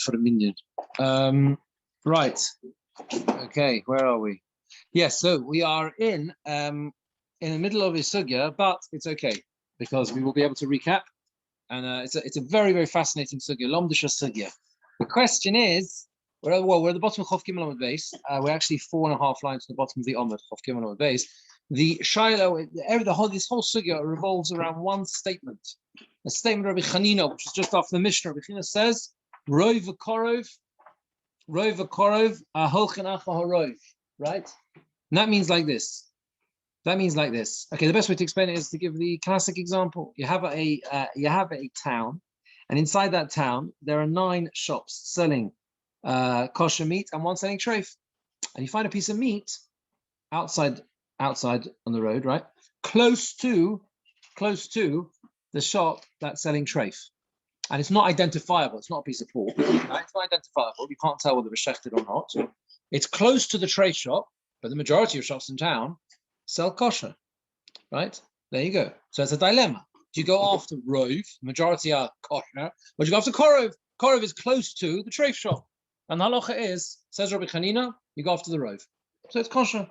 for a minute. Right. Okay, where are we? Yes, so we are in the middle of a sugya, but it's okay because we will be able to recap. And it's a very, very fascinating sugya, Lomdisha sugya. The question is, we're at the bottom of Chof Gimel Amud Beis. We're actually 4.5 lines to the bottom of the Amud, Chof Gimel Amud Beis. The Shiloh, this whole sugya revolves around one statement. A statement of Rabbi Chanina, which is just after the Mishnah. Rabbi Chanina says, Rov v'korov, holchen acha harov. Right? And that means like this. Okay, the best way to explain it is to give the classic example. You have a town, and inside that town there are 9 shops selling kosher meat and one selling treif. And you find a piece of meat outside on the road, right? Close to the shop that's selling treif. And it's not identifiable. It's not a piece of pork. Right? It's not identifiable. You can't tell whether it's shechted or not. It's close to the treif shop, but the majority of shops in town sell kosher, right? There you go. So it's a dilemma. Do you go after rov, majority are kosher, or do you go after korov? Korov is close to the treif shop. And the halacha is, says Rabbi Chanina, you go after the rov. So it's kosher.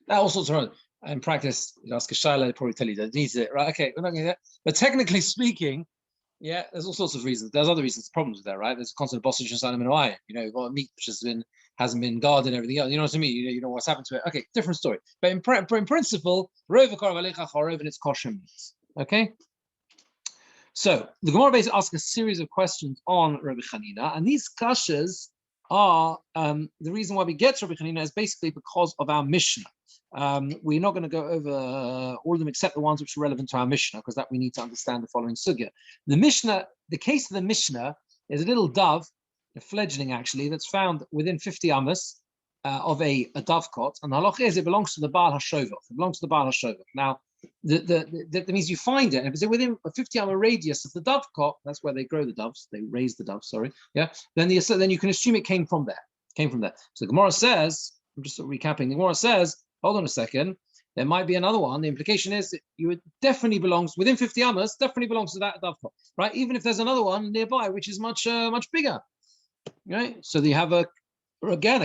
That all sorts of, in practice, you ask a shaila, they probably tell you that needs it, right? Okay, we're not going to get. But technically speaking, yeah, there's all sorts of reasons. There's other reasons, problems with that, right? There's a constant bossage and salam and wire. You've got meat which hasn't been guarded and everything else. You know what I mean? You know what's happened to it. Okay, different story. But in principle, rov and it's kosher meat. Okay. So the Gemora basically asks a series of questions on Rabbi Chanina, and these kashas are the reason why we get to Rabbi Chanina is basically because of our Mishnah. We're not going to go over all of them except the ones which are relevant to our Mishnah, because that we need to understand the following sugya. The Mishnah, the case of the Mishnah is a little dove, a fledgling actually, that's found within 50 amos of a dovecot, and the halacha is it belongs to the Baal HaShovach. It belongs to the Baal HaShovach. Now, that means you find it, and if it's within a 50 amos radius of the dovecot, that's where they grow the doves, they raise the doves, sorry, yeah, then you can assume it came from there. So the Gemora says, I'm just recapping, the Gemora says, hold on a second, there might be another one. The implication is that it definitely belongs, within 50 amos, definitely belongs to that dovecot, right? Even if there's another one nearby, which is much bigger, right? So you have a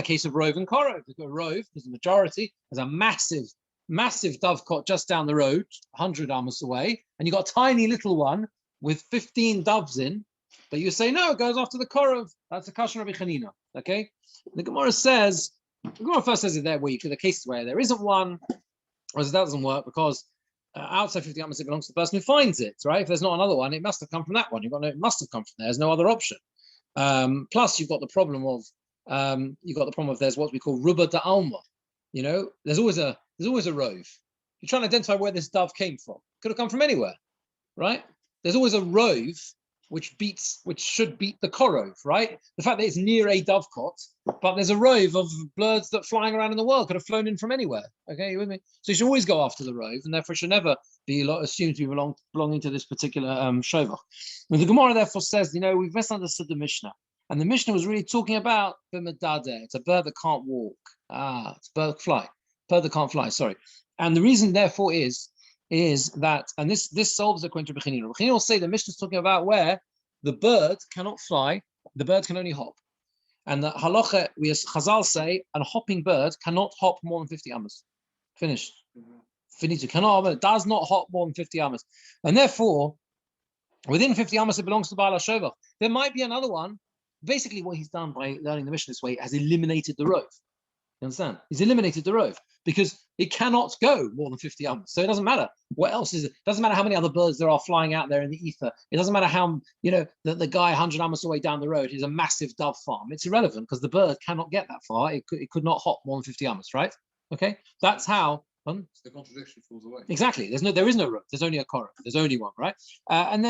case of rov and korov. You've got rov, because the majority has a massive dovecot just down the road, 100 amos away, and you've got a tiny little one with 15 doves in, but you say, no, it goes after the korov. That's the kasher Rabbi Chanina, okay? The Gemara first says it there where the cases where there isn't one, or that doesn't work because outside 50 amos it belongs to the person who finds it, right? If there's not another one, it must have come from that one. It must have come from there. There's no other option. Plus, you've got the problem of there's what we call ruba da alma. There's always a rove. You're trying to identify where this dove came from. Could have come from anywhere, right? There's always a rove which should beat the korov, right? The fact that it's near a dovecot, but there's a rove of birds that flying around in the world could have flown in from anywhere. Okay, you with me? So you should always go after the rove, and therefore should never be assumed to be belonging to this particular shovach. And the Gemara therefore says, we've misunderstood the Mishnah, and the Mishnah was really talking about b'medadeh. It's a bird that can't walk. It's a bird that can't fly. Sorry, and the reason therefore is that, and this solves the question of Rabbi Chanina. Rabbi Chanina will say the Mishnah is talking about where the bird cannot fly, the bird can only hop. And the halacha, we as Chazal say, a hopping bird cannot hop more than 50 amos. Finished. Finito. It does not hop more than 50 amos. And therefore, within 50 amos, it belongs to Baal HaShovach. There might be another one. Basically, what he's done by learning the Mishnah this way has eliminated the rove. You understand? He's eliminated the rove because it cannot go more than 50 amos. So it doesn't matter what else is it. Doesn't matter how many other birds there are flying out there in the ether. It doesn't matter how, the guy 100 amos away down the road is a massive dove farm. It's irrelevant because the bird cannot get that far. It could not hop more than 50 amos, right? Okay, that's how. The contradiction falls away. Exactly. There is no rove. There's only a korov. There's only one, right? And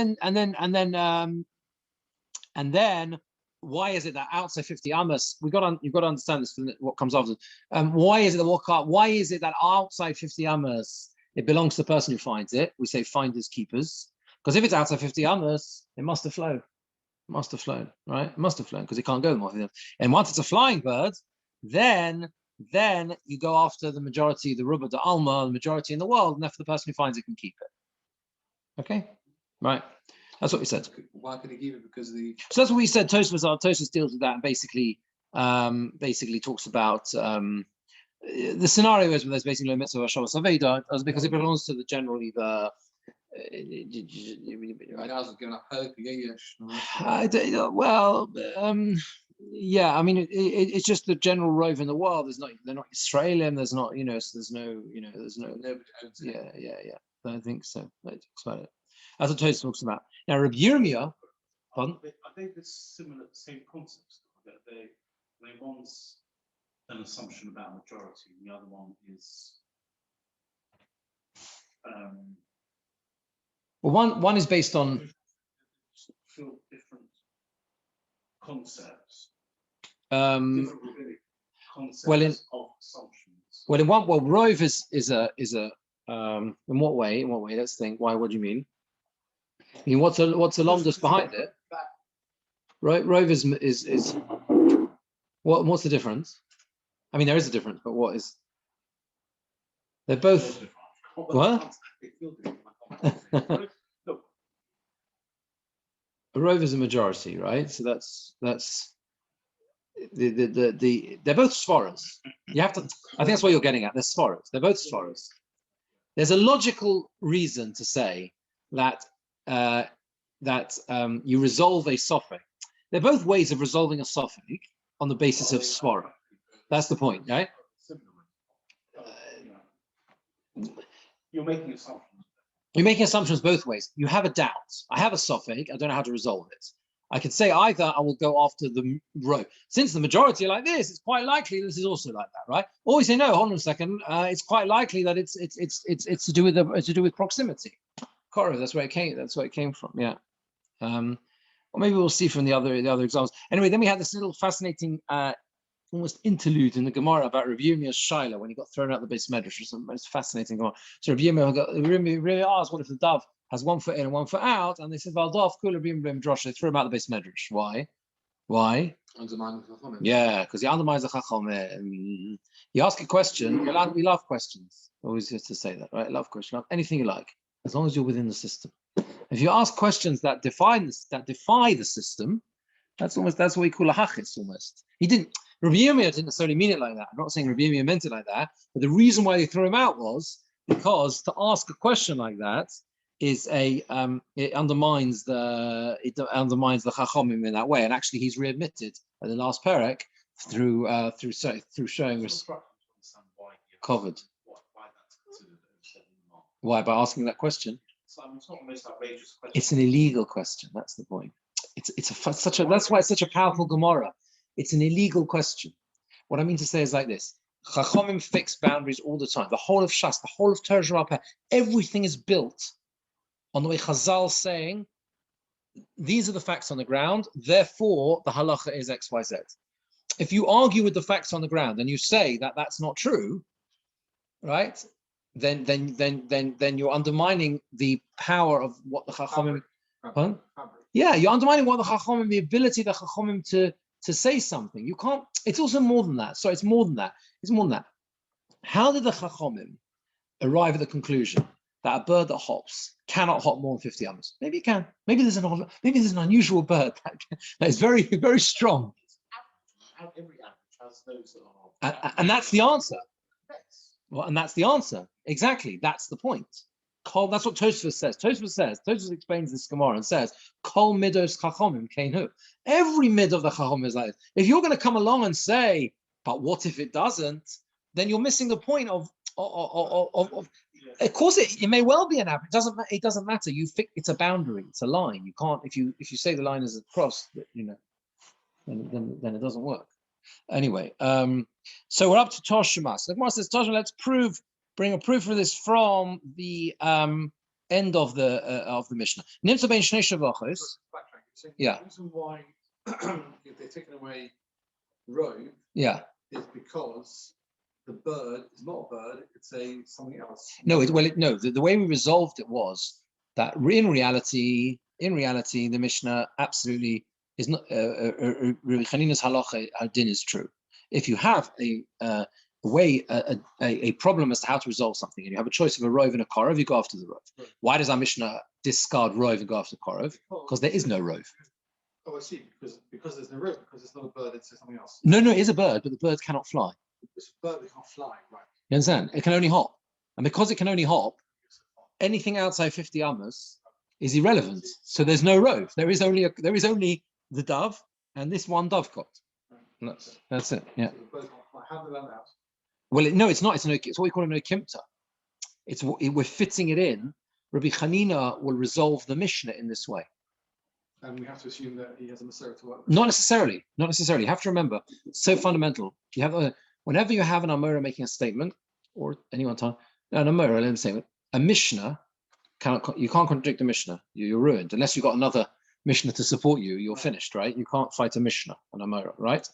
then. Why is it that outside 50 amos, you've got to understand this from what comes after. Why is it that outside 50 amos it belongs to the person who finds it? We say finders keepers, because if it's outside 50 amos, it must have flown. Right? It must have flown because it can't go more. And once it's a flying bird, then you go after the majority, the ruba da alma, the majority in the world, and therefore the person who finds it can keep it. Okay, right. That's what we said. Why could he give it? Because the So that's what we said. Tosfos deals with that and basically talks about the scenario is where there's basically no mitzvah of Shabbos Aveda, because it belongs to the general either. Yeah, I mean, it's just the general rove in the world. They're not Israelim. There's not, so there's no. Yeah. I don't think so. That talks about it. That's what Tosfos talks about. Now, Rabbi Yirmiyah. I think it's similar, same concepts. They one's an assumption about majority, and the other one is. Well, one is based on different concepts. Different concepts of assumptions. Rove is a in what way? In what way? Let's think. Why? What do you mean? I mean, what's a lomdus behind it? Rove is what's the difference? I mean, there is a difference, but what is? They're both. What? A rove is a majority, right? So that's they're both svaras. You have to. I think that's what you're getting at. They're svaras. They're both svaras. There's a logical reason to say that you resolve a suffix. They're both ways of resolving a suffix on the basis of svara. That's the point, right? You're making assumptions. You're making assumptions both ways. You have a doubt. I have a suffix. I don't know how to resolve it. I could say either I will go after the row. Since the majority are like this, it's quite likely this is also like that, right? Or we say no. Hold on a second. It's quite likely that it's to do with proximity. Korah, that's where it came. That's where it came from. Yeah. Or maybe we'll see from the other examples. Anyway, then we had this little fascinating almost interlude in the Gemora about Rabbi Yirmiyah's Shaila when he got thrown out the base medrash. It's the most fascinating Gemora. So Rabbi Yirmiyah asked, what if the dove has 1 foot in and 1 foot out? And they said, Valdov, Kula Bim Drosh. They threw him out the base medrash. Why? Yeah, because he undermines the Chacham. You ask a question, we love questions. Always used to say that, right? Love question, love anything you like, as long as you're within the system. If you ask questions that defy the system, that's what we call a hachis almost. Rabbi Yirmiyah didn't necessarily mean it like that. I'm not saying Rabbi Yirmiyah meant it like that, but the reason why they threw him out was because to ask a question like that is it undermines the Chachamim in that way, and actually he's readmitted at the last perek through showing covered. Why? By asking that question. It's not the most outrageous question. It's an illegal question. That's the point. That's why it's such a powerful Gemara. It's an illegal question. What I mean to say is like this: Chachamim fix boundaries all the time. The whole of Shas, the whole of Toras Rabbi, everything is built on the way Chazal saying, these are the facts on the ground. Therefore, the halacha is X, Y, Z. If you argue with the facts on the ground and you say that that's not true, right? Then you're undermining the power of what the Chachamim. Yeah, you're undermining what the Chachamim, the ability of the Chachamim to say something. You can't. It's also more than that. Sorry, it's more than that. It's more than that. How did the Chachamim arrive at the conclusion that a bird that hops cannot hop more than 50 amos? Maybe it can. Maybe there's an unusual bird that is very, very strong. Every average has those that are. And that's the answer. Well, and that's the answer. Exactly. That's the point. That's what Tosfos says. Tosfos explains this Gemara and says, Kol midos chachomim keinu. Every mid of the chachomim is like this. If you're going to come along and say, but what if it doesn't? Then you're missing the point of course, it may well be an average. It doesn't matter. It's a boundary. It's a line. You can't, if you say the line is a cross, then it doesn't work. Anyway, so we're up to Tosh Shema. So the Gemara says, Tosh, let's bring a proof for this from the end of the Mishnah. Nimtza ben shnei shavachos. Yeah. The reason why if they're taking away robe, yeah, is because the bird is not a bird; it's something else. No, the way we resolved it was that in reality, the Mishnah absolutely is not. Rabbi Chanina's halacha din is true. If you have a a problem as to how to resolve something, and you have a choice of a rove and a korov, you go after the rove. Right. Why does our Mishnah discard rove and go after korov? Because there is no rove. Oh, I see. Because there's no rope, because it's not a bird, it's something else. No, it is a bird, but the bird cannot fly. It's a bird that can't fly, right? You understand? It can only hop. And because it can only hop, anything outside 50 amas is irrelevant. So there's no rove. There is only the dove and this one dovecot. That's it. Yeah. So the bird can't fly. How do they learn that? Well, no, it's not. It's what we call an okimta. We're fitting it in. Rabbi Chanina will resolve the Mishnah in this way. And we have to assume that he has a Masorah to work with. Not necessarily. You have to remember, it's so fundamental. You have whenever you have an Amora making a statement, or anyone time, an Amora, let me say, a Mishnah, you can't contradict a Mishnah. You're ruined. Unless you've got another Mishnah to support you, you're finished, right? You can't fight a Mishnah, an Amora, right?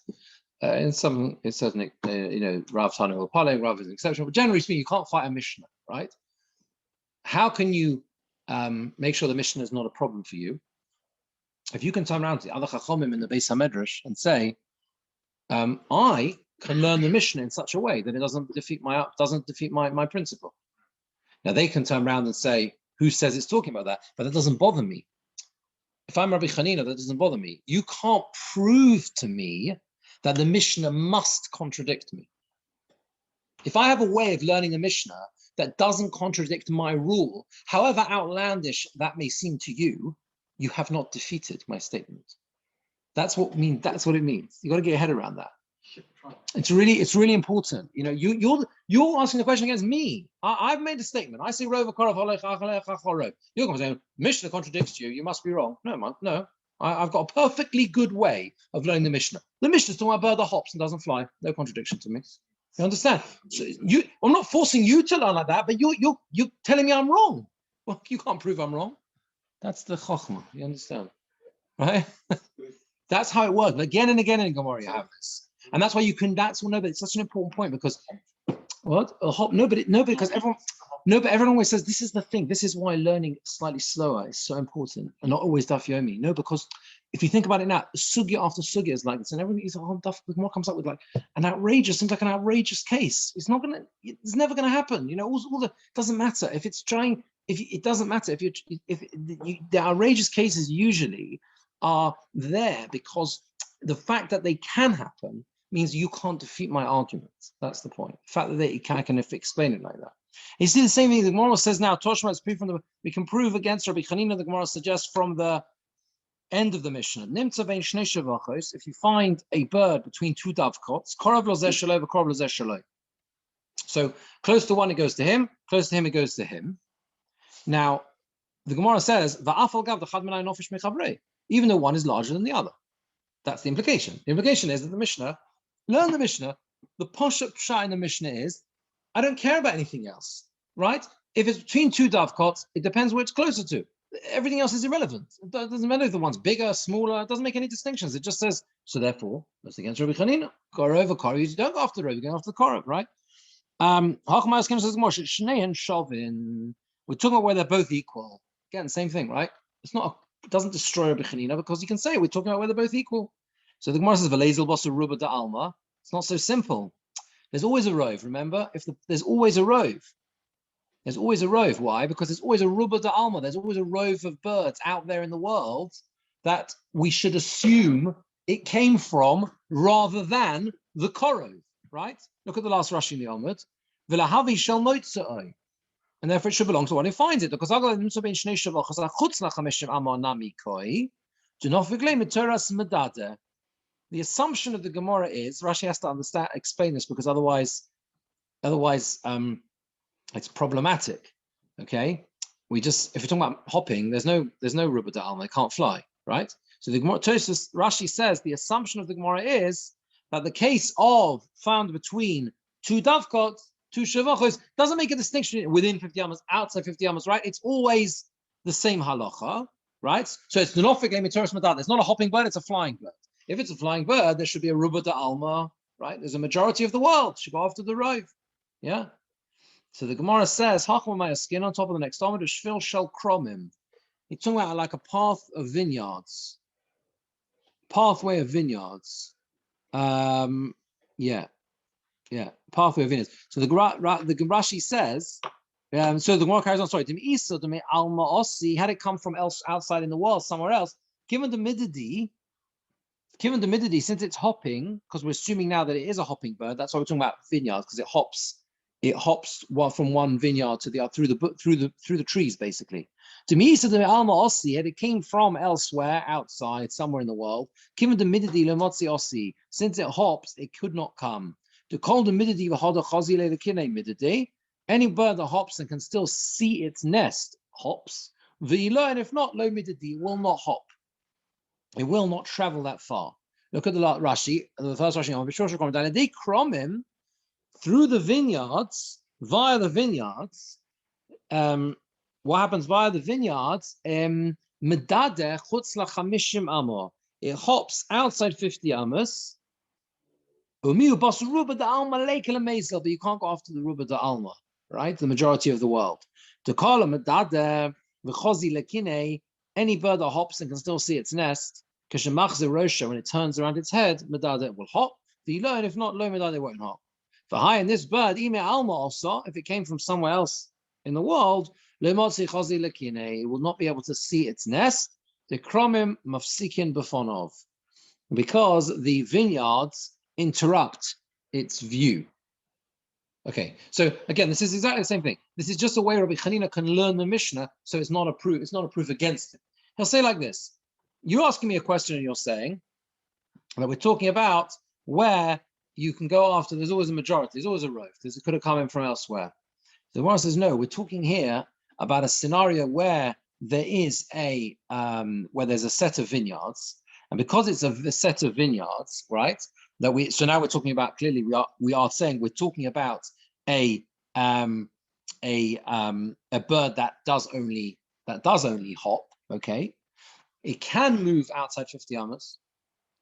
In some, it's certainly, Rav Tanu or Pale, Rav is an exception, but generally speaking, you can't fight a Mishnah, right? How can you make sure the Mishnah is not a problem for you? If you can turn around to the other Chachomim in the Beis HaMedrash and say, I can learn the Mishnah in such a way that it doesn't defeat my principle. Now they can turn around and say, who says it's talking about that? But that doesn't bother me. If I'm Rabbi Chanina, that doesn't bother me. You can't prove to me that the Mishnah must contradict me. If I have a way of learning a Mishnah that doesn't contradict my rule, however outlandish that may seem to you, you have not defeated my statement. That's what it means. You got to get your head around that. It's really important. You're asking the question against me. I've made a statement. I say rova korov holech achalech achorov. You're going to say Mishnah contradicts you. You must be wrong. No. I've got a perfectly good way of learning the Mishnah. The Mishnah's talking about a bird that hops and doesn't fly. No contradiction to me. You understand? So I'm not forcing you to learn like that, but you're telling me I'm wrong. Well, you can't prove I'm wrong. That's the chokhmah. You understand, right? That's how it works. Again and again in Gemora you have this, and that's why you can. But it's such an important point because what a hop. Because everyone always says this is the thing. This is why learning slightly slower is so important, and not always daf yomi. No, because if you think about it now, sugya after sugya is like this, and everything is daf. The Gemora comes up with like an outrageous case. It's never gonna happen. Doesn't matter if it's trying. It doesn't matter if the outrageous cases usually are there because the fact that they can happen means you can't defeat my argument. That's the point. The fact that I can explain it like that. You see the same thing the Gemora says now. Toshma is proof we can prove against Rabbi Chanina. The Gemora suggests from the end of the Mishnah. Nimtza bein shnei shavachos. If you find a bird between two dovecots, korov lo zeh shelo, korov lo zeh shelo. So close to one it goes to him, close to him it goes to him. Now, the Gemara says, even though one is larger than the other. That's the implication. The implication is that the Mishnah, learn the Mishnah, the posh-up pshat in the Mishnah is, I don't care about anything else, right? If it's between two dovecots, it depends where it's closer to. Everything else is irrelevant. It doesn't matter if the one's bigger, smaller, it doesn't make any distinctions. It just says, so therefore, that's against Rabbi Chanina. Go over korov, you don't go after the rove, you go after the korov, right? We're talking about where they're both equal. Again, same thing, right? It doesn't destroy Rabbi Chanina because you can say we're talking about where they're both equal. So the Gemara says, "V'leizel basu ruba da alma." It's not so simple. There's always a rove. Remember, there's always a rove. There's always a rove. Why? Because there's always a ruba da alma. There's always a rove of birds out there in the world that we should assume it came from rather than the korov, right? Look at the last Rashi in the Amud. V'lahavi shel noitzai. And therefore it should belong to one who finds it. Because the assumption of the Gemara is Rashi has to explain this because otherwise it's problematic. Okay, if we're talking about hopping, there's no ruba da'alma, they can't fly, right? So the Gemara Rashi says the assumption of the Gemara is that the case of found between two dovecots, two shavachos, doesn't make a distinction within 50 amas, outside 50 amas, right? It's always the same halacha, right? So it's denofik lemitoras madad. It's not a hopping bird, it's a flying bird. If it's a flying bird, there should be a ruba da alma, right? There's a majority of the world should go after the rove, yeah? So the Gemara says, Hachma skin on top of the next Amud, shvil shel kromim. It's talking about like a path of vineyards. Pathway of vineyards. Yeah. Yeah, pathway of vineyards. So the Rashi says, so the Gemora carries on. Sorry, had it come from outside in the world, somewhere else, given the mididi, since it's hopping, because we're assuming now that it is a hopping bird. That's why we're talking about vineyards, because it hops from one vineyard to the other through the trees, basically. To me, so the alma ossi, had it came from elsewhere, outside, somewhere in the world. Given the mididi lemotzi ossi, since it hops, it could not come. To call the mididi v'hoda chazile the kine mididi. Any bird that hops and can still see its nest hops. V'ilo, and if not, lo mididi will not hop. It will not travel that far. Look at the Rashi, the first Rashi. They cromim through the vineyards, via the vineyards. What happens via the vineyards? Medadeh chutz lachamishim amor. It hops outside 50 amos. Umiu bas ruba de alma lekel amezel, but you can't go after the ruba de alma, right? The majority of the world. To call a medadeh v'chozi lekine. Any bird that hops and can still see its nest, when it turns around its head, medada will hop. And if not, lo medada won't hop. For high in this bird, ime alma also, if it came from somewhere else in the world, it will not be able to see its nest. The kromim mafsikin befonov, because the vineyards interrupt its view. Okay, so again, this is exactly the same thing. This is just a way Rabbi Chanina can learn the Mishnah, so it's not a proof. It's not a proof against it. He'll say like this: you're asking me a question, and you're saying that we're talking about where you can go after. There's always a majority. There's always a rove. It could have come in from elsewhere. The Gemara says no. We're talking here about a scenario where there is where there's a set of vineyards, and because it's a set of vineyards, right? So now we're talking about, clearly we are saying we're talking about a bird that does only hop. Okay, it can move outside 50 amos,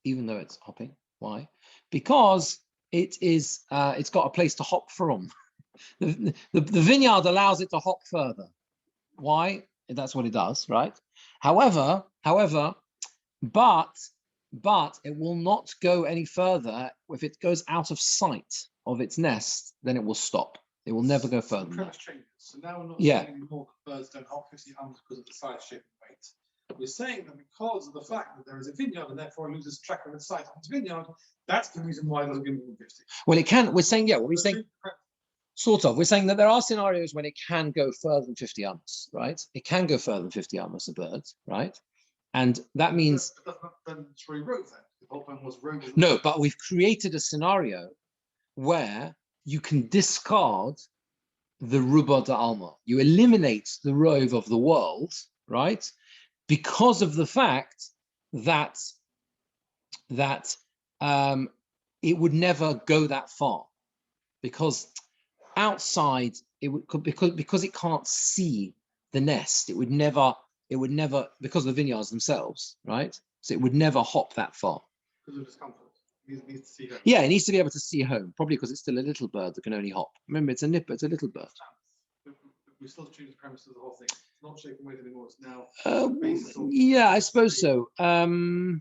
even though it's hopping. Why? Because it's got a place to hop from. The vineyard allows it to hop further. Why? That's what it does, right? However, but it will not go any further. If it goes out of sight of its nest, then it will stop. It will never go further. So now we're not saying anymore that birds don't hop 50 amos because of the size, shape, and weight. We're saying that because of the fact that there is a vineyard and therefore it loses track of its sight of its vineyard, that's the reason why it doesn't give more than 50. Well, it can. We're saying, what we're saying, sort of. We're saying that there are scenarios when it can go further than 50 amos, right? It can go further than 50 amos, a bird, right? And that means then it's really rove then. The whole point was rove. No, but we've created a scenario where you can discard the ruba de alma. You eliminate the rove of the world, right? Because of the fact that it would never go that far, because outside it would, because it can't see the nest. It would never, because of the vineyards themselves, right? So it would never hop that far. Because of discomfort. It needs to see home. Yeah, it needs to be able to see home, probably because it's still a little bird that can only hop. Remember, it's a nipper, it's a little bird. We still change the premise of the whole thing. It's not shaking weight anymore, it's now yeah, I suppose so. The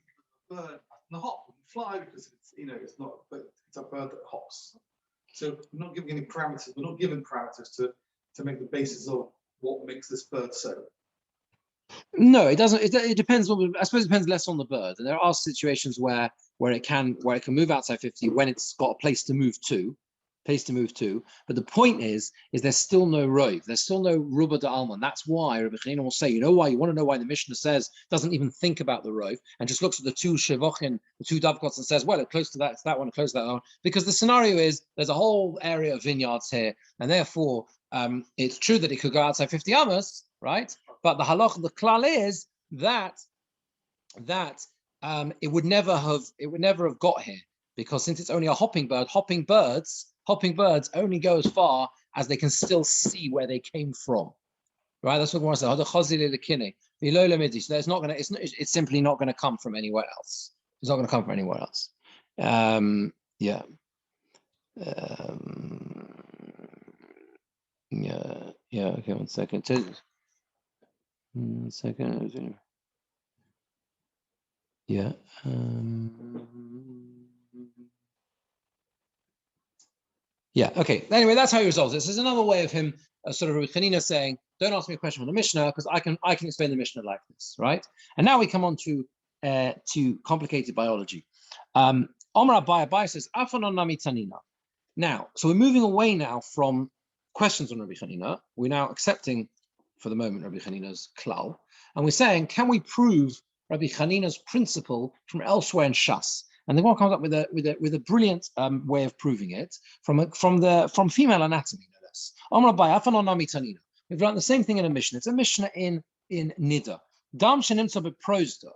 bird, the hop wouldn't fly because it's not, but it's a bird that hops. So we're not giving any parameters. We're not given parameters to make the basis of what makes this bird so. No, it doesn't. It depends on. I suppose it depends less on the bird. And there are situations where it can move outside 50 when it's got a place to move to. But the point is there's still no rove. There's still no ruba de alma. That's why Rabbi Chanina will say, you know why? You want to know why the Mishnah says doesn't even think about the rove and just looks at the two shevochin, the two dovecots, and says, well, it's close to that, it's that one, close to that one. Because the scenario is there's a whole area of vineyards here, and therefore it's true that it could go outside 50 amos, right? But the halach, the klal is that it would never have got here, because since it's only a hopping bird, hopping birds only go as far as they can still see where they came from, right? That's what Gemora says. So it's not going to. It's simply not going to come from anywhere else. It's not going to come from anywhere else. Yeah. Yeah. Okay. 1 second. 1 second. Yeah. Yeah, okay. Anyway, that's how he resolves this. There's another way of him, sort of Rabbi Chanina saying, don't ask me a question from the Mishnah, because I can explain the Mishnah like this, right? And now we come on to complicated biology. Omar Abai says, Afanon nami tanina. Now, so we're moving away now from questions on Rabbi Chanina. We're now accepting, for the moment, Rabbi Chanina's klal. And we're saying, can we prove Rabbi Chanina's principle from elsewhere in Shas? And the one comes up with a brilliant way of proving it from female anatomy, no less. Omar Abai, Afanon nami tanina. We've learned the same thing in a Mishnah. It's a Mishnah in Nida. Dam shenimtza beprosdor.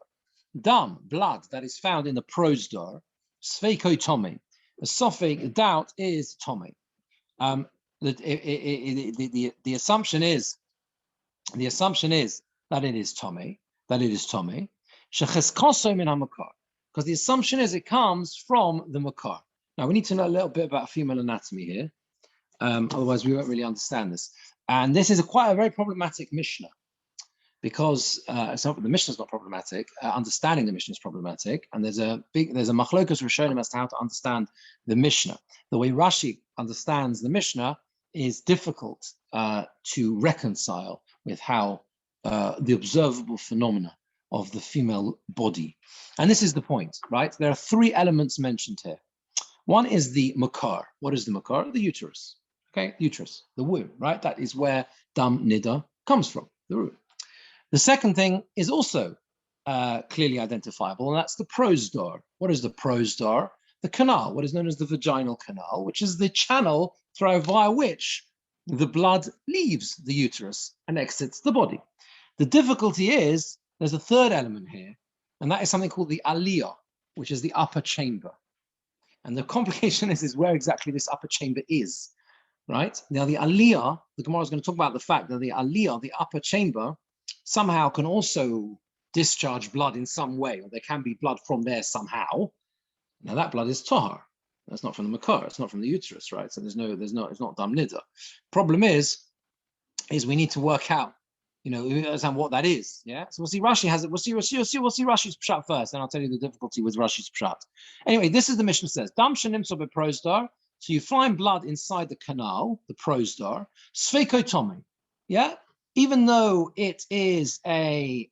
Dam, blood that is found in the prosdor. Sveiko tome. The sophic doubt is tome. The assumption is that it is tome. Shecheskoso min hamakar. Because the assumption is it comes from the makar. Now we need to know a little bit about female anatomy here. Otherwise we won't really understand this. And this is a very problematic Mishnah, because the Mishnah is not problematic. Understanding the Mishnah is problematic, and there's a machlokas rishonim as to how to understand the Mishnah. The way Rashi understands the Mishnah is difficult to reconcile with how the observable phenomena of the female body. And this is the point, right? There are three elements mentioned here. One is the makar. What is the makar? The uterus. Okay, uterus, the womb, right? That is where dam nida comes from, the root. The second thing is also clearly identifiable, and that's the prosdor. What is the prosdor? The canal, what is known as the vaginal canal, which is the channel via which the blood leaves the uterus and exits the body. The difficulty is there's a third element here, and that is something called the aliyah, which is the upper chamber. And the complication is where exactly this upper chamber is. Right? Now, the aliyah, the Gemora is going to talk about the fact that the aliyah, the upper chamber, somehow can also discharge blood in some way, or there can be blood from there somehow. Now, that blood is tahar. That's not from the makar. It's not from the uterus, right? So it's not dam nida. Problem is we need to work out, understand what that is. Yeah. So we'll see Rashi has it. We'll see Rashi's pshat first, and I'll tell you the difficulty with Rashi's pshat. Anyway, this is the Mishnah says, dam shenim so beprosdar. So you find blood inside the canal, the prosdor, sfeikotomi, yeah? Even though it is a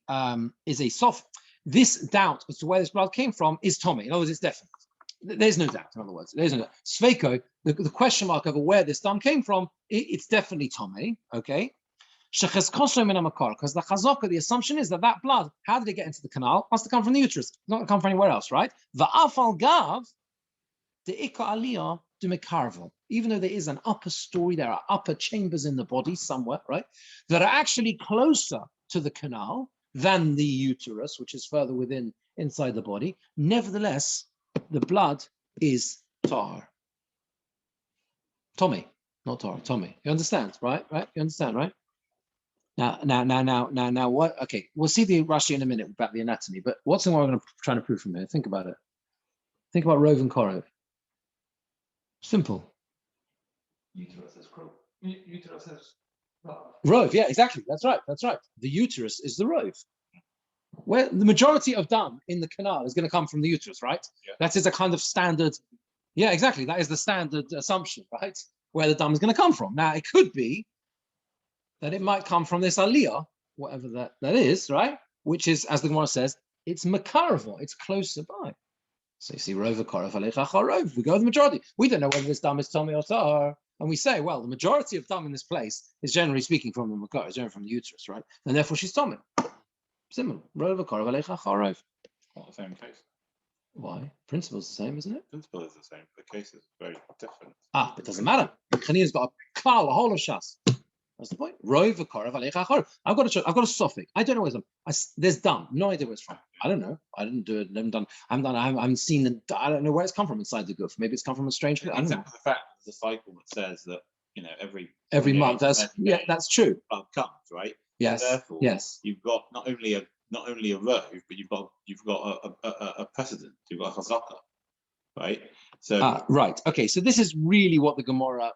soft, this doubt as to where this blood came from is Tommy. In other words, it's definite. There's no doubt, in other words. There's no doubt. Sfeiko, the question mark over where this dam came from, it's definitely Tommy, okay? Shecheskoso min hamakar, because the chazaka, the assumption is that blood, how did it get into the canal? Must have come from the uterus. It's not going to come from anywhere else, right? Va'afal gav, the ikka aliyah, even though there is an upper story, there are upper chambers in the body somewhere, right, that are actually closer to the canal than the uterus, which is further inside the body. Nevertheless, the blood is tar. Tommy, not tar, Tommy. You understand, right? You understand, right? Now, what? Okay, we'll see the Rashi in a minute about the anatomy, but what's the one I'm going to try to prove from here? Think about it. Think about Rove and Korov. Simple. Uterus is crow. Uterus is rove. Yeah, exactly. That's right. The uterus is the rove. Where the majority of dam in the canal is going to come from the uterus, right? Yeah. That is a kind of standard. Yeah, exactly. That is the standard assumption, right? Where the dam is going to come from. Now, it could be that it might come from this aliyah, whatever that is, right? Which is, as the Gemora says, it's makaravo. It's closer by. So you see, rove korov alecha charov. We go with the majority. We don't know whether this dam is Tommy or Tahar. And we say, well, the majority of dam in this place is generally speaking from the makar, is generally from the uterus, right? And therefore she's Tommy. Similar. Rove korov alecha charov. Not the same case. Why? Principle's the same, isn't it? Principle is the same. The case is very different. But it doesn't matter. Chanina's got a klal, a whole of shas. That's the point. Rove korov alecha charov. I've got a suffix. I don't know where it's from. There's dam. No idea where it's from. I don't know. I didn't do it. I haven't seen the. I don't know where it's come from inside the goof. Maybe it's come from a strange. I don't know. The fact there's a cycle that says that every month. That's true. Blood comes, right? Yes. So therefore, yes. You've got not only a rove, but you've got a precedent. You've got a chazaka, right? So right. Okay. So this is really what the Gemora.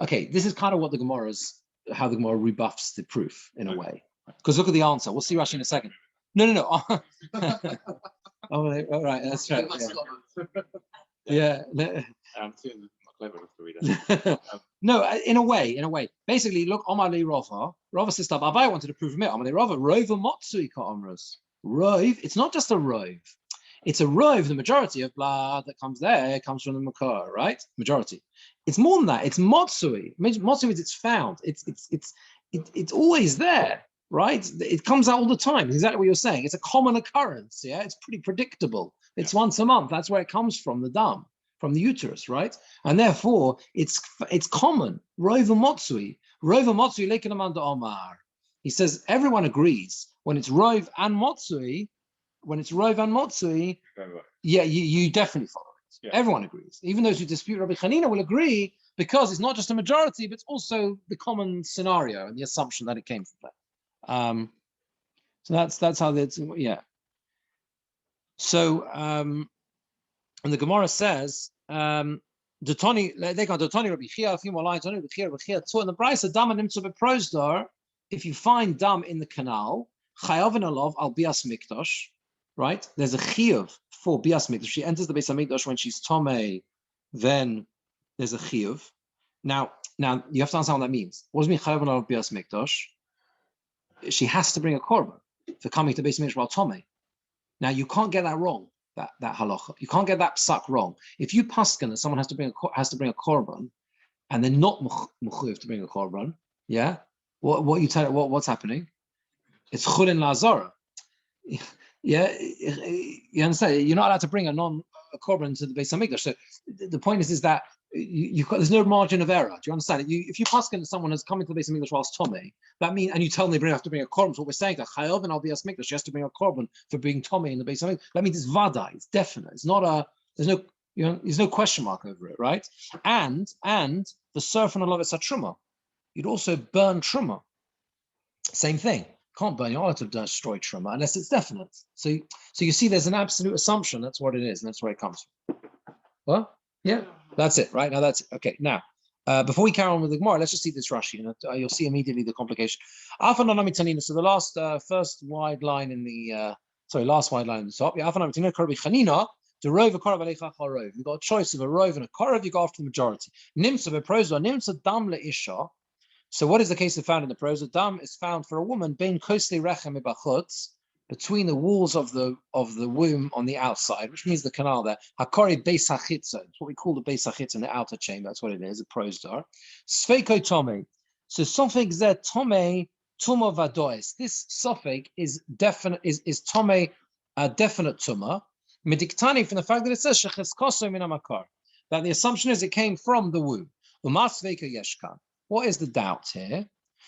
Okay. This is kind of what the Gemara's. How the Gemara rebuffs the proof in a way. Because look at the answer. We'll see Rashi in a second. No. Oh, all right. That's right. Yeah. I'm feeling not clever enough to read No, in a way. Basically, look, Omar li Rava. Rava says stuff. Abai wanted to prove from it. Omar li Rava. Rova motsui ka omros. Rove. It's not just a rove. It's a rove. The majority of blood that comes there comes from the makar, right? Majority. It's more than that. It's motsui. Motsui is it's found. It's always there, right? It comes out all the time. It's exactly what you're saying. It's a common occurrence. Yeah, it's pretty predictable. It's once a month. That's where it comes from. The dam. From the uterus, right? And therefore, it's common. Rova motsui lekinamanda omar. He says everyone agrees when it's rov and motsui. Yeah, you definitely follow it. Yeah. Everyone agrees. Even those who dispute Rabbi Chanina will agree because it's not just a majority, but it's also the common scenario and the assumption that it came from that. So that's how that's So and the Gemora says, they got Dotoni Rabbi Chia, a few more lines on it, Rabbi Chia too. And the Brisa dam and nimtzu beprosdor, if you find dam in the canal, chayav alov al bias mikdash, right? There's a chiyuv for bias mikdash. She enters the Beis Hamikdash when she's tomei, then there's a chiyuv. Now you have to understand what that means. What does it mean chayav alov bias mikdash? She has to bring a korban for coming to Beis Hamikdash while tomei. Now you can't get that wrong. That halacha, you can't get that psak wrong. If you paskin that someone has to bring a korban, and they're not mechuyev to bring a korban, yeah, what you tell it? What's happening? It's chulin lazara. Yeah, you understand? You're not allowed to bring a korban to the Beis Hamikdash. So the point is that there's no margin of error. Do you understand? If you paskin that someone has come into the Beis Hamikdash whilst tomei, that means, and you tell them they have to bring a korban. So what we're saying that chayav and al bias mikdash, she has to bring a korban for being tomei in the Beis Hamikdash. That means it's vada, it's definite. It's not there's no question mark over it, right? And the surf and alav truma. You'd also burn truma. Same thing. Can't burn. You're allowed to destroy truma unless it's definite. So you see, there's an absolute assumption. That's what it is, and that's where it comes from. Well, yeah. That's it, right? Now that's it. Okay, now, before we carry on with the Gemara, let's just see this Rashi, and you'll see immediately the complication. So the last last wide line in the top. We've got a choice of a rov and a korov. You go after the majority. Nimsa beprosda, nimsa dam leisha. So what is the case of found in the prosda? Dam is found for a woman bein kosli rechem ibachutz, between the walls of the womb on the outside, which means the canal there. Hakori beis hachitza, it's what we call the beis hachitza in the outer chamber. That's what it is, a prosdar. Sfeiko tome. So sofik zeh tome tuma vadois. This sofik is definite, is tome a definite tuma. Mediktani, from the fact that it says shecheskoso min hamakar, that the assumption is it came from the womb. Umas sveika yeshkan. What is the doubt here?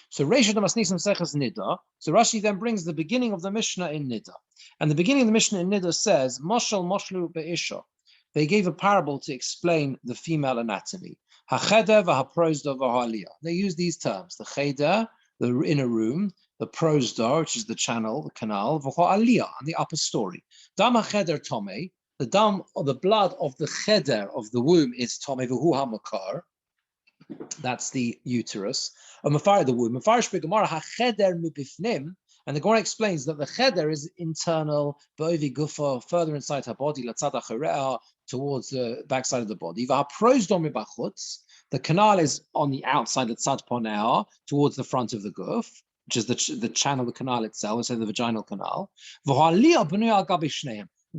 So Rashi Damasnisim Seches Nida. So Rashi then brings the beginning of the Mishnah in Nida. And the beginning of the Mishnah in Nida says, Moshel Moshlu Be'isha. They gave a parable to explain the female anatomy. HaCheder v'haprosda v'haliyah. They use these terms. The cheder, the inner room, the prosda, which is the channel, the canal, v'haliyah, and the upper story. Dam HaCheder Tomei. The dam, or the blood of the cheder of the womb is Tomei v'hu hamakar. That's the uterus. And the womb. And the Gemara explains that the cheder is internal, further inside her body, towards the backside of the body. The canal is on the outside, towards the front of the guf, which is the channel, the canal itself, so the vaginal canal. The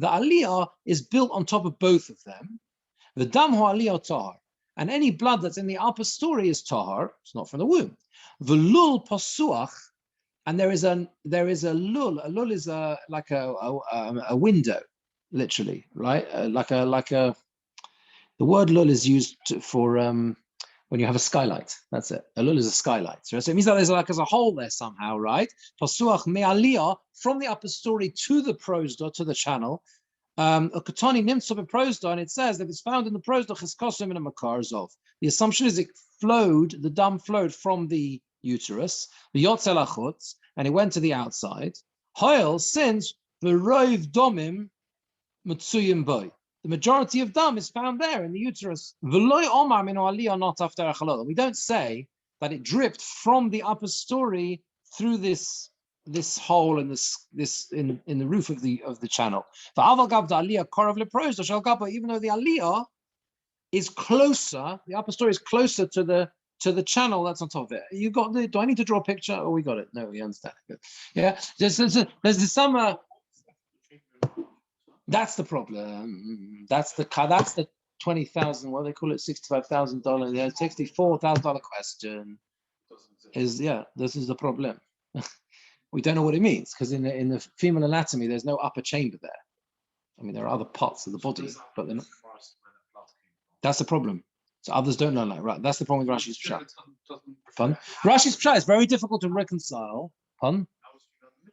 aliyah is built on top of both of them. The dam aliyah tahar. And any blood that's in the upper story is tahar. It's not from the womb. The lul pasuach, and there is a lul. A lul is like a window, literally, right? The word lul is used for when you have a skylight. That's it. A lul is a skylight. So it means that there's a hole there somehow, right? Pasuach me'aliyah, from the upper story to the prosda, to the channel. A katani nimtza beprosda, and it says that it's found in the prosda cheskosim in a makarzov. The assumption is the dam flowed from the uterus, the yotzel achutz, and it went to the outside. Hoil, since the rov domim matsuyim boy, the majority of dam is found there in the uterus. V'loy omar min aliyah not after achalol. We don't say that it dripped from the upper story through this hole in in the roof of the channel. Even though the aliyah is closer. The upper story is closer to the channel that's on top of it. You got the? Do I need to draw a picture? Oh, we got it. No, we understand. Good. Yeah. There's some. That's the problem. That's the 20,000. What do they call it? $65,000. Yeah, $64,000 question. This is the problem. We don't know what it means because in the female anatomy, there's no upper chamber there. I mean, there are other parts of the body, but they're not. That's the problem. So others don't know that, right? That's the problem with Rashi's Pshat. Pun. Rashi's Pshat is very difficult to reconcile. Pun.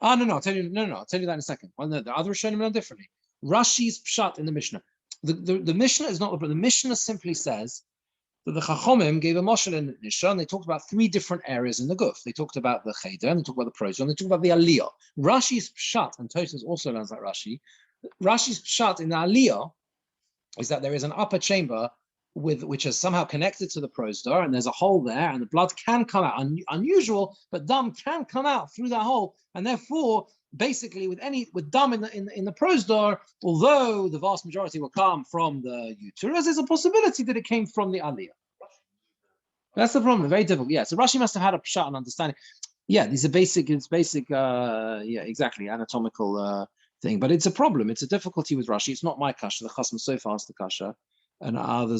Oh no, I'll tell you. No, I'll tell you that in a second. Well, no, the other Rishonim learn differently. Rashi's Pshat in the Mishnah. The Mishnah is not, but the Mishnah simply says that the Chachomim gave a moshel in the Mishnah, and they talked about 3 different areas in the Guf. They talked about the Cheder, and they talked about the Prosor, and they talked about the Aliyah. Rashi's Pshat, and Toras also learns like Rashi. Rashi's Pshat in the Aliyah is that there is an upper chamber which is somehow connected to the prostor, and there's a hole there, and the blood can come out. Unusual, but dam can come out through that hole, and therefore, basically, with dam in the prostor, although the vast majority will come from the uterus, there's a possibility that it came from the aliyah. That's the problem. Very difficult. Yeah. So Rashi must have had a pshat and understanding. Yeah, these are basic. It's basic. Exactly, anatomical thing. But it's a problem. It's a difficulty with Rashi. It's not my kasha. The Chasam Sofer asked the kasha, and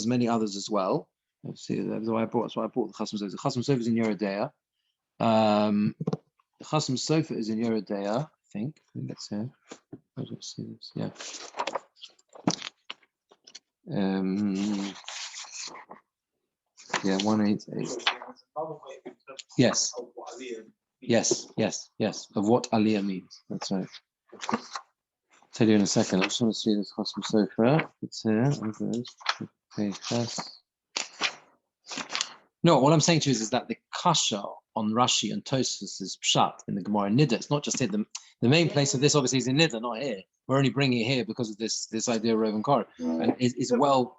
many others as well. Let's see. That's why I brought the Chasam Sofer. The Chasam Sofer is in Yerodea. The Chasam Sofer is in Yerodea. I think that's here. I don't see this. Yeah. Yeah, 188. Yes. Of what aliyah means. That's right. I'll tell you in a second. I just want to see this Chasam Sofer. It's here. Okay, no, what I'm saying to you is that the kasha on Rashi and Tosfos is pshat in the Gemora Nida. It's not just here. The main place of this obviously is in Nida, not here. We're only bringing it here because of this idea of Reuven Korah, and it's well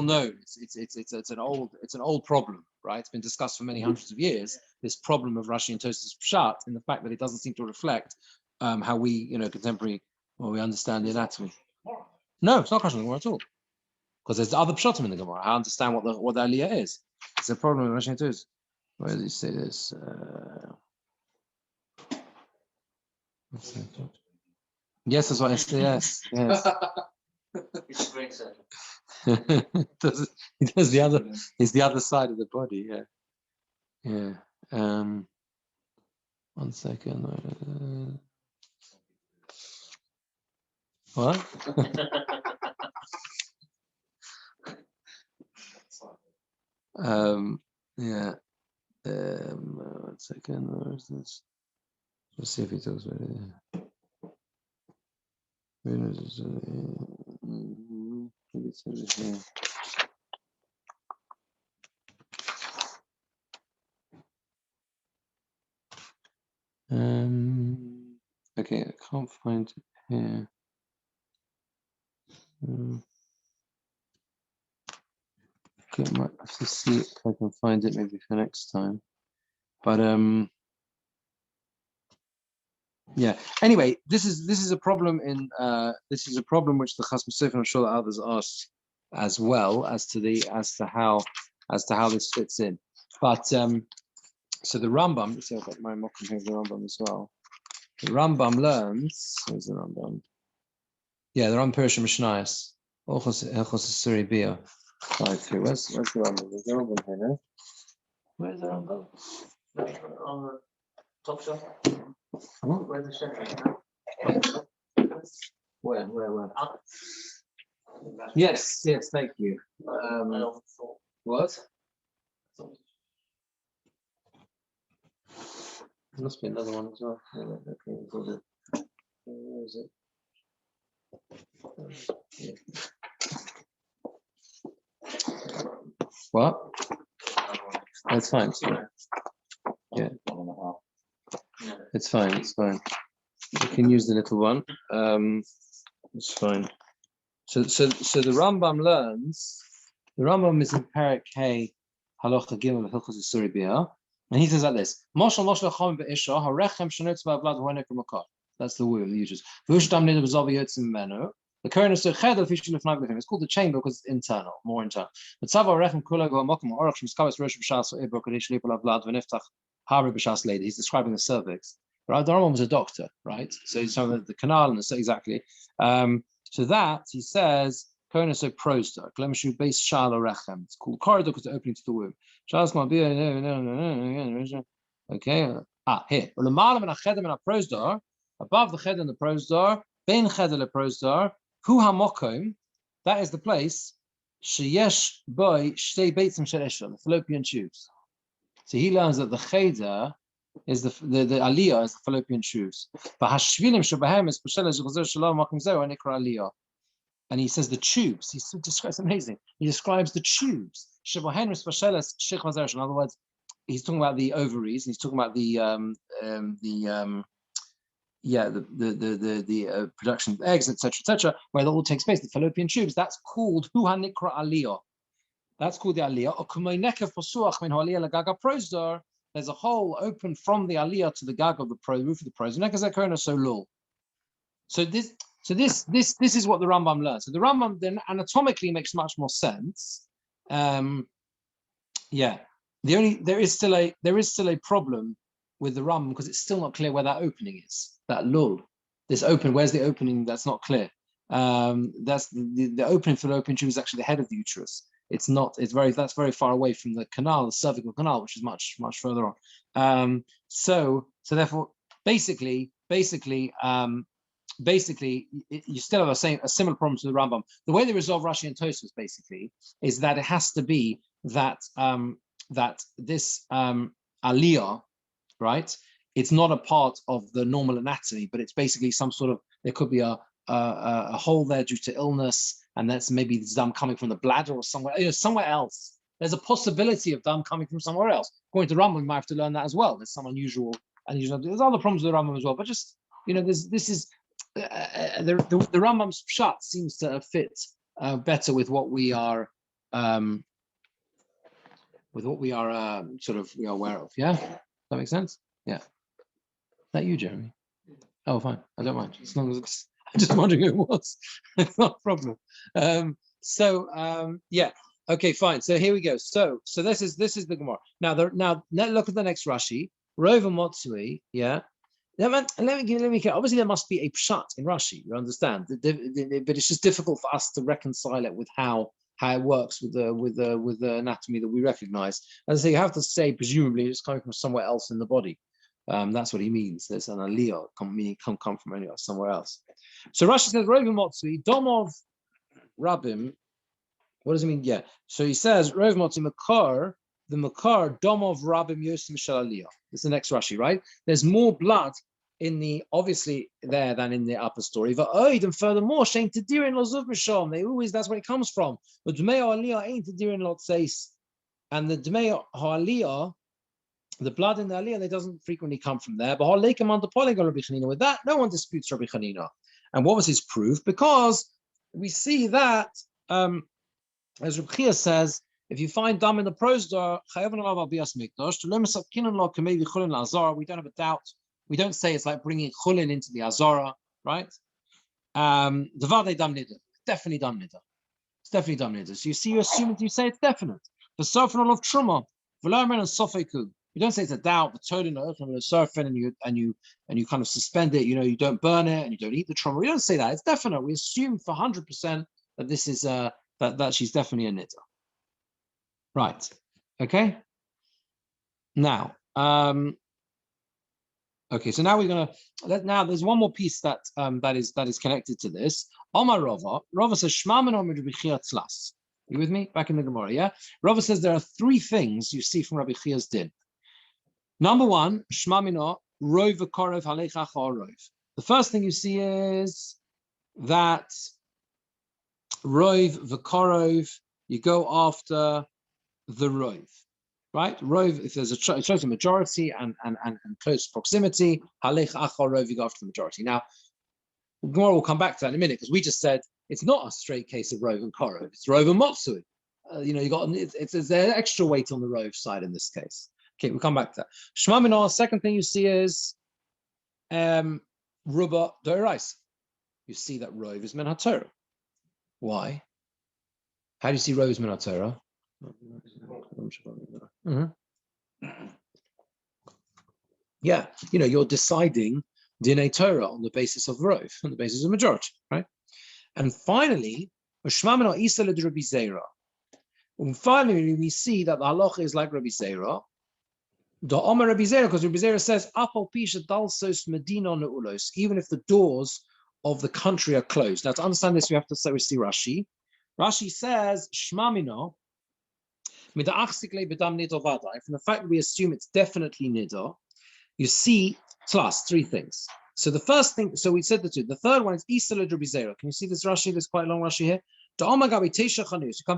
known. It's an old problem, right? It's been discussed for many hundreds of years. This problem of Rashi and Tosfos pshat in the fact that it doesn't seem to reflect how we, contemporary, we understand the anatomy. No, it's not question of the Gemara at all, because there's other pshatim in the Gemara. I understand what the aliyah is. It's a problem with Rashi and Tosfos. Where does he say this? Yes, that's what I say. Yes. It's a great set. He does the other. It's the other side of the body. Yeah. 1 second. What? Yeah. 1 second. Where is this? Let's see if he talks about it. Maybe it's over here. Okay, I can't find it here. Okay, I might have to see if I can find it maybe for next time. But yeah. Anyway, this is a problem which the Chasam Sofer, I'm sure that others asked as well, as to how this fits in. But so the Rambam, let's see, I've got my Mokum here, the Rambam as well. The Rambam learns. Where's the Rambam? Yeah, the Rambam Pirush Mishnayos. Where's the Rambam? There's the Rambam here, no? Where's the Rambam? On the top shelf. Where's the shelf? Where? Yes, thank you. What? There must be another one as well. Okay, where is it? What? That's fine. Yeah. It's fine. You can use the little one. It's fine. So the Rambam learns. The Rambam is in Perek Hey Halacha Gimel Hilchos Isuri Bia, and he says like this: Moshel Chom be'isha harechem shenutz ba'avlad honek u'makar. That's the word he uses. V'ushdam nida b'zav yotzim menu. The Kohen so cheder officially of Naglim. It's called the chamber because it's internal, more internal. The Tzava Rechem Kula Go Mokum Orach Shmiskavas Rosh B'Shas or Ibro Kadesh Lipol Avlad V'Niftach Harbi B'Shas Lady. He's describing the cervix. Right, the Rambam was a doctor, right? So he's talking about the canal and so exactly. So that he says Kohen so proster Glemshu base Shala Rechem. It's called corridor because the opening to the womb. Shalas going to be okay. Here. Well, the malam and a cheder and a prosdor above the cheder and the prosdor. Ben cheder le prosdor, hu hamokom, that is the place, sheyesh boy shtei beitzim shel eshel, the fallopian tubes. So he learns that the cheder is the aliyah is the fallopian tubes. V'hashvilim shebahem is b'shel zechazor shalom makom zeh or nikra aliyah. And he says the tubes. He describes amazing. He describes the tubes. Shebahem is b'shel zechazor. In other words, he's talking about the ovaries. And he's talking about the production of eggs, etc., where that all takes place, the fallopian tubes. That's called hu hanikra aliyah. That's called the aliyah. There's a hole open from the aliyah to the gag of the roof of the prosdor. So this is what the Rambam learns. So the Rambam then anatomically makes much more sense. There is still a problem with the Rambam because it's still not clear where that opening is. That lul, this open, where's the opening? That's not clear. That's the opening for the open tube is actually the head of the uterus. It's not. That's very far away from the canal, the cervical canal, which is much further on. So therefore, basically, you still have a similar problem to the Rambam. The way they resolve Rashi and Tosfos basically is that it has to be that this aliyah, right? It's not a part of the normal anatomy, but it's basically some sort of, there could be a hole there due to illness, and that's maybe the dam coming from the bladder or somewhere else. There's a possibility of dam coming from somewhere else. According to Rambam, we might have to learn that as well. There's some unusual. There's other problems with the Rambam as well, but just, the Rambam's pshat seems to fit better with what we are sort of we are aware of. Yeah, does that make sense? Yeah. Is that you, Jeremy? Oh, fine. I don't mind. As long as it's, I'm just wondering who it was. It's not a problem. Yeah. Okay, fine. So here we go. So this is the Gemora. Now look at the next Rashi. Rova Motsui. Yeah. Let me. Obviously, there must be a pshat in Rashi. You understand? But it's just difficult for us to reconcile it with how it works with the anatomy that we recognize. As I say, you have to say presumably it's coming from somewhere else in the body. That's what he means. There's an aliyah, meaning come from anywhere, somewhere else. So Rashi says, Rova Motsui, Domov Rabbim. What does it mean? Yeah. So he says, Rova Motsui Makar, the Makar, Domov Rabbim Yosim Shel Aliyah. This is the next Rashi, right? There's more blood in the, obviously, there than in the upper story. And furthermore, Shein Tedirin Lozuv Mishom. That's where it comes from. But Dmei Aliyah ain't Tedirin Lot Seis. And the Dmei Aliyah, the blood in the aliyah, that doesn't frequently come from there. But with that, no one disputes Rabbi Chanina. And what was his proof? Because we see that, as Rabbi Chia says, if you find dam in the prosdor, we don't have a doubt. We don't say it's like bringing chulin into the azara, right? Definitely dam nida. Definitely dam nida. It's definitely dam nida. So you assume it, you say it's definite. The surfing of truma, v'lomer and sofeku. You don't say it's a doubt, but totally no, and surfing, and you kind of suspend it. You don't burn it, and you don't eat the trauma. We don't say that. It's definite. We assume for 100% that this is that she's definitely a knitter. Right. Okay. Now, okay. So now we're gonna. Now there's one more piece that is connected to this. Omar Rava says Shmamen Omer Rabbi Chia Tzlas. You with me? Back in the Gemora, yeah. Rava says there are three things you see from Rabbi Chia's din. Number one, Shmamino, Rov v'korov halecha rov. The first thing you see is that Rov v'korov, you go after the Rov, right? Rov, if there's a close majority and close proximity, halecha rov, you go after the majority. Now, Gemora will come back to that in a minute because we just said it's not a straight case of Rov and korov. It's Rov and motsui. You got there's extra weight on the Rov side in this case. Okay, we'll come back to that. Shema Minah, second thing you see is Ruba Dorais. you see that rove is min haTorah. Why? How do you see rove is min haTorah? Yeah, you're deciding dinei Torah on the basis of rove, on the basis of majority, right? And finally, finally we see that the halacha is like Rabbi Zera. The Omer Rabbi Zera, because Rabbi Zera says, even if the doors of the country are closed. Now, to understand this, we have to see Rashi. Rashi says, Shmamino, from the fact that we assume it's definitely nidar, you see, three things. So the first thing, so we said the two. The third one is Isla Rabbi Zera. Can you see this Rashi? There's quite a long Rashi here. To come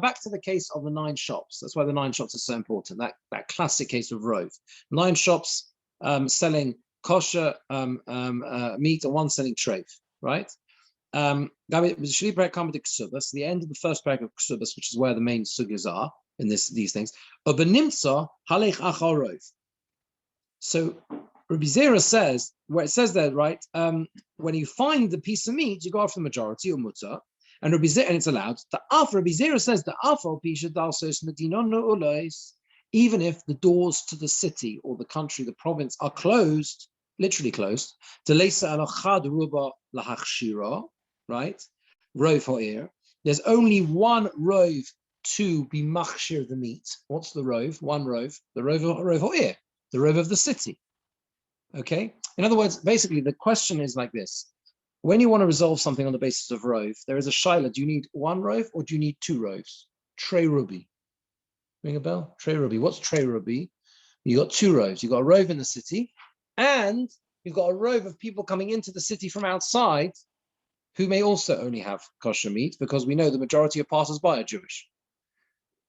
back to the case of the 9 shops. That's why the 9 shops are so important. That classic case of rove. 9 shops selling kosher meat and 1 selling treif, right? That's the end of the first paragraph of Ksubas, which is where the main sugyas are in these things. So Rabbi Zera says, where it says there, right? When you find the piece of meat, you go after the majority or mutter. And Rabbi Zera, and it's allowed. Rabbi Zera says the afal pisha dalsos medina no ulais, even if the doors to the city or the country, the province are closed, literally closed. Delesa alachad ruba lahachshira, right? Rove ha'ir. There's only one rove to be machshir the meat. What's the rove? One rove. The rove ha'ir, the rove of the city. Okay. In other words, basically, the question is like this. When you want to resolve something on the basis of rove, there is a shaila. Do you need 1 rove or do you need 2 roves? Trey ruby. Ring a bell? Trey ruby. What's trey ruby? You got 2 roves. You got a rove in the city, and you've got a rove of people coming into the city from outside who may also only have kosher meat, because we know the majority of passers-by are Jewish.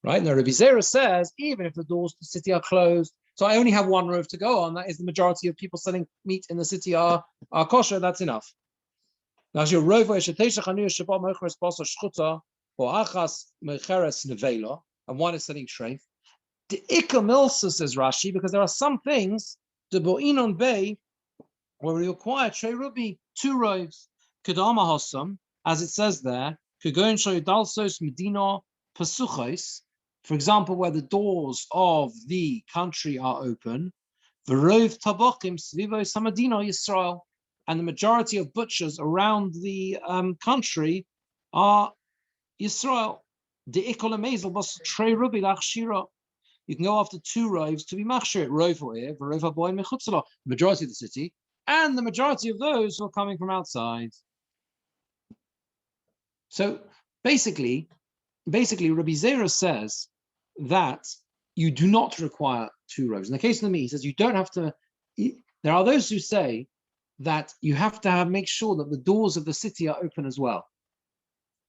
Right? Now, Rabbi Zera says, even if the doors to the city are closed, so I only have 1 rove to go on, that is the majority of people selling meat in the city are kosher, that's enough. Now, your rove and 1 is selling treif. The ikka milsa, says Rashi, because there are some things the bo'inon bay where we require trey ruby 2 roves. Kedama hosam, as it says there, kegoin dalsos medina pasuchos. For example, where the doors of the country are open, v'rov tabochim svivo samadina Yisrael, and the majority of butchers around the country are Yisrael. You can go after 2 roves to be machshir, rove ha'ir, v'rov ha'boy mechutzala, the majority of the city, and the majority of those who are coming from outside. So basically, Rabbi Zera says that you do not require 2 roves. In the case of the meat, he says you don't have to. There are those who say that you have to make sure that the doors of the city are open as well,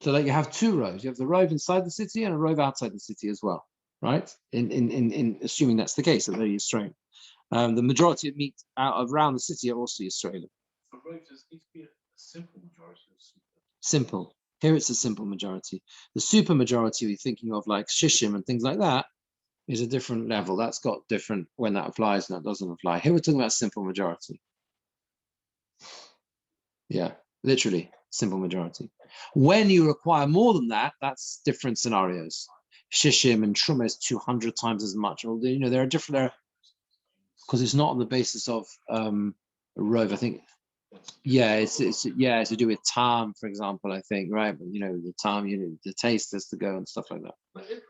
so that you have 2 roves. You have the rove inside the city and a rove outside the city as well, right? In assuming that's the case, that they're Yisrael. The majority of meat around the city are also Yisrael. For rove, does it need to be a simple majority? Simple. Here it's a simple majority. The super majority we're thinking of, like shishim and things like that, is a different level. That's got different when that applies and that doesn't apply. Here we're talking about simple majority. Yeah, literally simple majority. When you require more than that, that's different scenarios. Shishim and truma is 200 times as much. Or there are different, because it's not on the basis of rove. I think, yeah, it's to do with tam, for example. I think, right? But the tam, the taste has to go and stuff like that. But if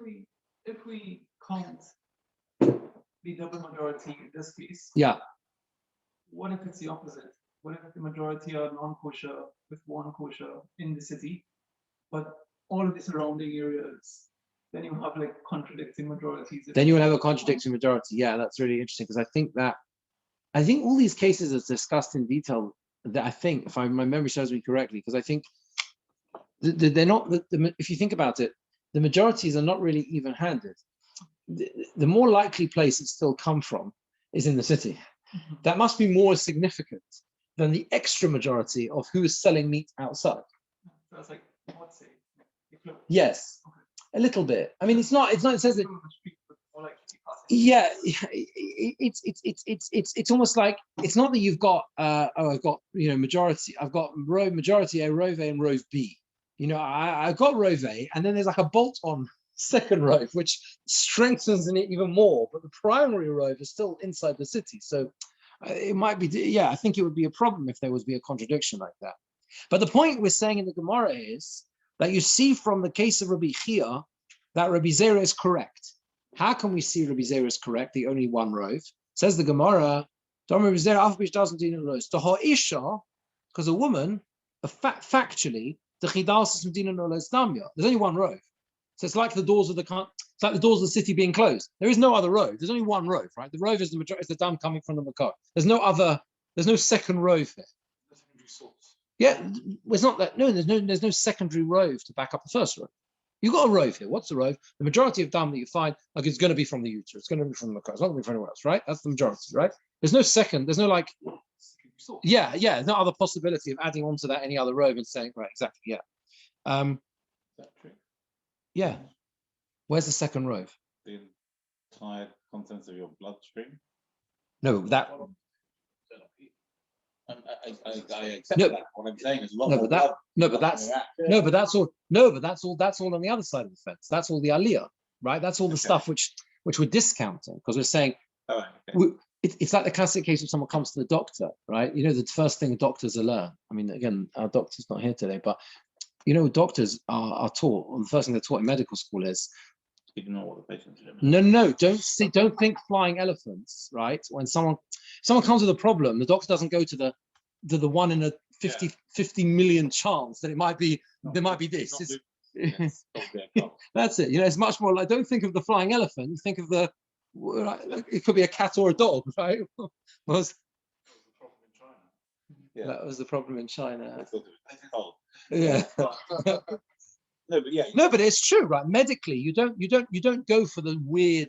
we can't be double majority in this case, yeah. What if it's the opposite? What if the majority are non-kosher with 1 kosher in the city, but all of the surrounding areas, then you have like contradicting majorities. Then you will have a contradicting majority. Yeah, that's really interesting, because I think all these cases are discussed in detail. That I think, if my memory serves me correctly, because I think they're not. If you think about it, the majorities are not really even-handed. The more likely place it's still come from is in the city. Mm-hmm. That must be more significant than the extra majority of who is selling meat outside. So it's like, what's it? Yes, okay. A little bit. I mean, it's not. It says that. Yeah, it's almost like it's not that you've got I've got majority, I've got majority A, Rove A, and Rove B. I've got Rove A, and then there's like a bolt-on second Rove, which strengthens it even more, but the primary Rove is still inside the city. So it might be, I think it would be a problem if there was a contradiction like that. But the point we're saying in the Gemora is that you see from the case of Rabbi Chia that Rabbi Zera is correct. How can we see Rabbi Zera is correct? The only one Rove. Says the Gemara, because a woman, factually, there's only one Rove. So it's like the doors of the city being closed. There is no other Rove. There's only one Rove, right? The Rove is the dam coming from the Makar. There's no second Rove there. Yeah, it's not that. No, there's no secondary Rove to back up the first Rove. You've got a Rove here. What's the Rove? The majority of dam that you find, it's going to be from the uterus. It's going to be from the Makar. It's not going to be from anywhere else, right? That's the majority, right? There's no second. There's no there's no other possibility of adding onto that any other Rove and saying, right, exactly, yeah. Is that true? Yeah. Where's the second Rove? The entire contents of your bloodstream. No, that. I accept that. What I'm saying is that's all on the other side of the fence. That's all the aliyah, right? That's all the stuff which we're discounting because we're saying it's like the classic case of someone comes to the doctor, right? The first thing doctors are learn. I mean, again, our doctor's not here today, but doctors are taught. The first thing they're taught in medical school is ignore what the patient's doing. No, don't think flying elephants, right? When someone comes with a problem, the doctor doesn't go to the 1 in a 50 million chance that there might be this. That's it. It's much more like, don't think of the flying elephant, think of it could be a cat or a dog, right? That was the problem in China. Yeah. No, but it's true, right? Medically, you don't go for the weird.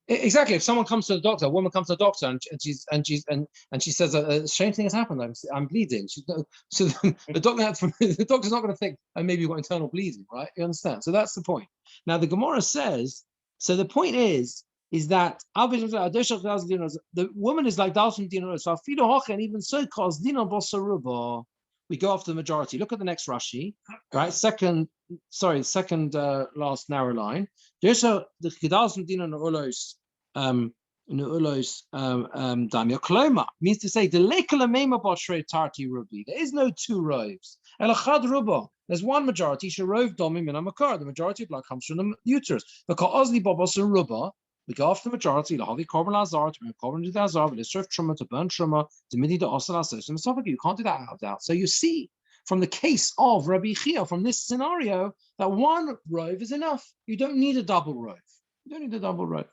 Exactly. If someone comes to the doctor, a woman comes to the doctor, and she says a strange thing has happened. I'm bleeding. So the doctor's not going to think, oh, maybe you've got internal bleeding, right? You understand? So that's the point. Now the Gemora says. So the point is that the woman is like Dalshim Dino. So and even so, cause Dino Bosaruba. We go after the majority. Look at the next Rashi, right? Second last narrow line. There's the Kedalsum Dina Nu'ulos Damya Kloma means to say the Lekala Mema Boshre Tarti Rubi. There is no two roves. Elachad Ruba. There's one majority. Sharov Domi Minamakar. The majority of blood comes from the uterus. Because Ozli Babos Ruba. We go after the majority. Lahavi Korban Lazar to bring Korban to the Azar, but it's serve Truma to burn Truma to midi to Osala system. You can't do that out of doubt. So you see from the case of Rabbi Chia, from this scenario, that one rove is enough. You don't need a double rove.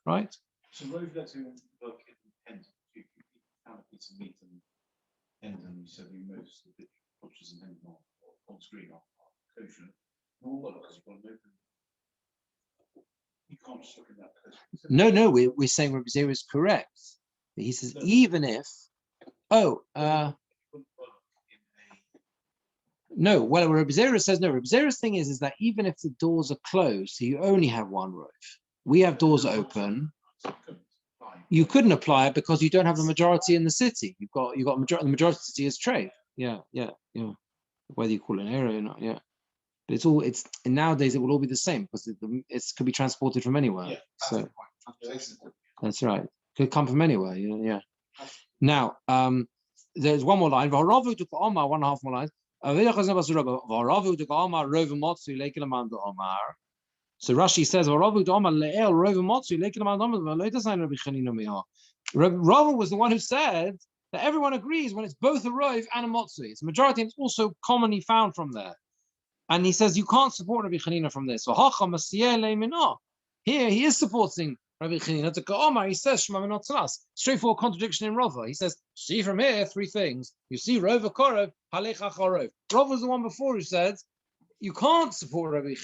Right? So rove lets you work in end. You found a piece of meat and end, and you said you most of the butchers and end on screen are kosher. All because you've got to open. You can't just look at that close. No, we're saying Rabbi Zera is correct. He says even if no, well, Rabbi Zera says no. Rabbi Zera's thing is that even if the doors are closed, so you only have one roof. We have doors open. You couldn't apply it because you don't have the majority in the city. You've got the majority of the city is trade. Yeah. Whether you call it an area or not, yeah. But it's nowadays it will all be the same because it could be transported from anywhere. Yeah, so that's right. Could come from anywhere. Yeah. Now there's one more line. 1.5 more lines. So Rashi says, Rava was the one who said that everyone agrees when it's both a rov and a motzui. It's a majority, and it's also commonly found from there. And he says you can't support Rabbi Chanina from this. Here he is supporting Rabbi Chanina to Omar. He says Shema Minot Tzalas. Straightforward contradiction in Rava. He says, see from here three things. You see Rova Korov, Halech Acharov. Rava was the one before who said you can't support Rabbi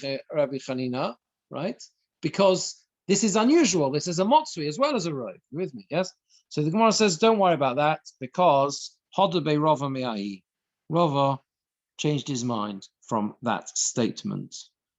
Chanina, right? Because this is unusual. This is a motzui as well as a rov. You with me? Yes. So the Gemara says, don't worry about that because Hodabe Rava Mi'ahi. Rava changed his mind from that statement.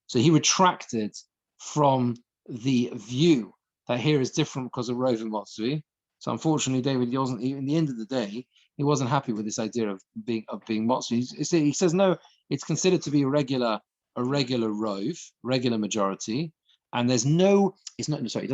So he retracted from the view that here is different because of Rov and Matzvi. So unfortunately, David wasn't. In the end of the day, he wasn't happy with this idea of being Matzvi. He says no. It's considered to be a regular Rov, regular majority, and there's no. It's not. Sorry, it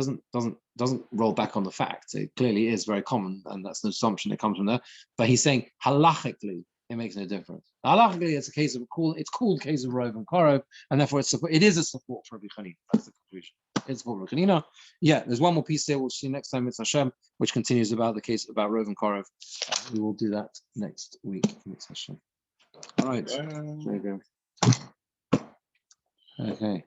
doesn't roll back on the fact. It clearly is very common, and that's an assumption that comes from there. But he's saying halachically, it makes no difference. Halachically, it's a case of it's called case of Rov and Korov, and therefore it is a support for Rabbi Chanina. That's the conclusion. It's for Rabbi Chanina. Yeah, there's one more piece here. We'll see next time. It's Hashem, which continues about the case about Rov and Korov. We will do that next week. It's Hashem. All right. Okay.